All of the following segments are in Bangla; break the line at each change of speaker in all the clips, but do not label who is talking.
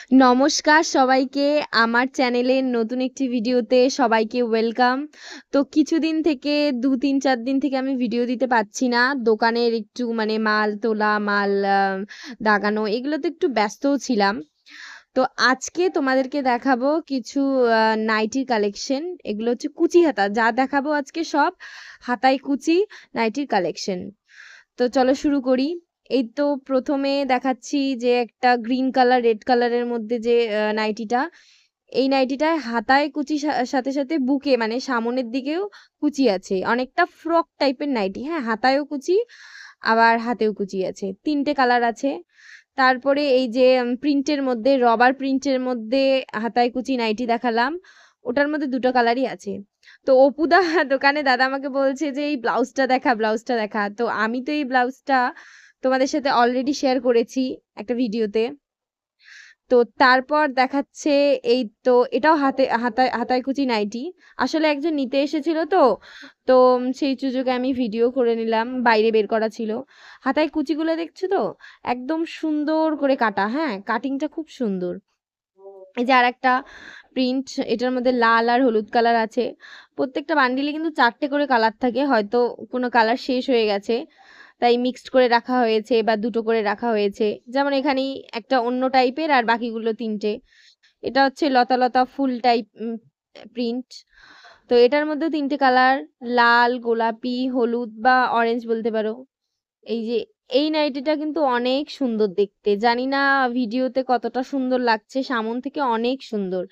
নমস্কার সবাইকে, আমার চ্যানেলের নতুন একটি ভিডিওতে সবাইকে ওয়েলকাম। তো কিছুদিন থেকে ২-৩-৪ দিন থেকে আমি ভিডিও দিতে পারছি না। দোকানের একটু মানে মাল তোলা, মাল দাগানো এগুলোতে একটু ব্যস্তও ছিলাম। তো আজকে তোমাদেরকে দেখাবো কিছু নাইটির কালেকশন। এগুলো হচ্ছে কুচি হাতা। যা দেখাবো আজকে সব হাতায় কুচি নাইটির কালেকশন। তো চলো শুরু করি। এই তো প্রথমে দেখাচ্ছি যে একটা গ্রিন কালার রেড কালারের মধ্যে যে নাইটিটা, এই নাইটিটায় হাতায় কুচি সাথে সাথে বুকে মানে সামনের দিকেও কুচি আছে, অনেকটা ফ্রক টাইপের নাইটি। হ্যাঁ, হাতায়ও কুচি আবার হাতেও কুচি আছে, ৩টে কালার আছে। তারপরে এই যে প্রিন্টের মধ্যে, রবার প্রিন্টের মধ্যে হাতায় কুচি নাইটি দেখালাম, ওটার মধ্যে ২টো কালারই আছে। তো অপুদা দোকানে দাদা আমাকে বলছে যে এই ব্লাউজটা দেখা, ব্লাউজটা দেখা। তো আমি তো এই ব্লাউজটা তোমাদের সাথে অলরেডি শেয়ার করেছি একটা ভিডিওতে। তো তারপর দেখাচ্ছে এই তো এটাও হাতায় কুচি নাইটি। আসলে একজন নিতে এসেছিল, তো তো সেই সুযোগে আমি ভিডিও করে নিলাম, বাইরে বের করা ছিল। হাতায় কুচিগুলো দেখছো তো, একদম সুন্দর করে কাটা। হ্যাঁ, কাটিংটা খুব সুন্দর। এই যে আরেকটা প্রিন্ট, এটার মধ্যে লাল আর হলুদ কালার আছে। প্রত্যেকটা বান্ডিলে কিন্তু 4টে করে কালার থাকে, হয়তো কোনো কালার শেষ হয়ে গেছে তাই মিক্সড করে রাখা হয়েছে বা 2টো করে রাখা হয়েছে। যেমন এখানেই একটা অন্য টাইপের আর বাকিগুলো 3টে। এটা হচ্ছে লতা লতা ফুল টাইপ প্রিন্ট। তো এটার মধ্যে 3টে কালার, লাল, গোলাপি, হলুদ বা অরেঞ্জ বলতে পারো। এই যে এই নাইটিটা কিন্তু অনেক সুন্দর দেখতে, জানি না ভিডিওতে কতটা সুন্দর লাগছে, সামন থেকে অনেক সুন্দর।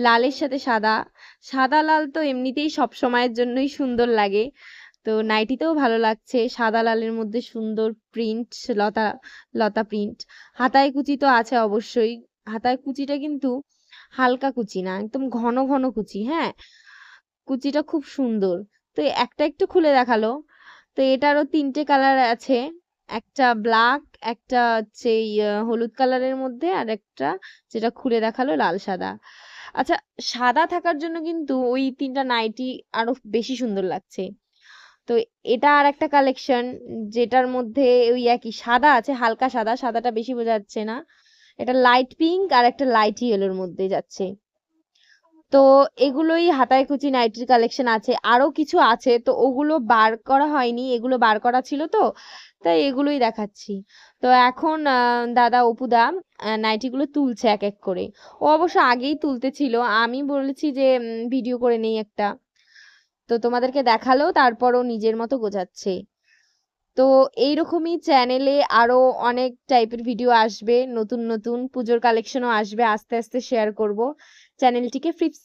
লালের সাথে সাদা, সাদা লাল তো এমনিতেই সব সময়ের জন্যই সুন্দর লাগে। তো নাইটিতেও ভালো লাগছে, সাদা লালের মধ্যে সুন্দর প্রিন্ট, লতা লতা প্রিন্ট। হাতায় কুচি তো আছে অবশ্যই। হাতায় কুচিটা কিন্তু হালকা কুচি না, একদম ঘন ঘন কুচি। হ্যাঁ, কুচিটা খুব সুন্দর। তো একটা একটু খুলে দেখালো। তো এটারও 3টে কালার আছে, একটা ব্ল্যাক, একটা হচ্ছে হলুদ কালারের মধ্যে, আর একটা যেটা খুলে দেখালো লাল সাদা। আচ্ছা, সাদা থাকার জন্য কিন্তু ওই 3টা নাইটি আরো বেশি সুন্দর লাগছে। তো এটা আর একটা কালেকশন, যেটার মধ্যে ওই একই সাদা আছে, হালকা সাদা, সাদাটা বেশি বোঝা যাচ্ছে না। এটা লাইট পিঙ্ক আর একটা লাইট ইয়েলোর মধ্যে যাচ্ছে। তো এগুলোই হাতায় কুচি নাইটির কালেকশন আছে, আরো কিছু আছে তো ওগুলো বার করা হয়নি, এগুলো বার করা ছিল তো তাই এগুলোই দেখাচ্ছি। তো এখন দাদা অপুদা নাইটিগুলো তুলছে এক এক করে। ও অবশ্য আগেই তুলতে ছিল, আমি বলেছি যে ভিডিও করে নেই একটা। তো তোমাদেরকে দেখালো, তারপর ও নিজের মতো গোছাচ্ছে। তো এইরকমই চ্যানেলে আরো অনেক টাইপের ভিডিও আসবে, নতুন নতুন পুজোর কালেকশনও আসবে, আস্তে আস্তে শেয়ার করব। চ্যানেলটিকে প্লিজ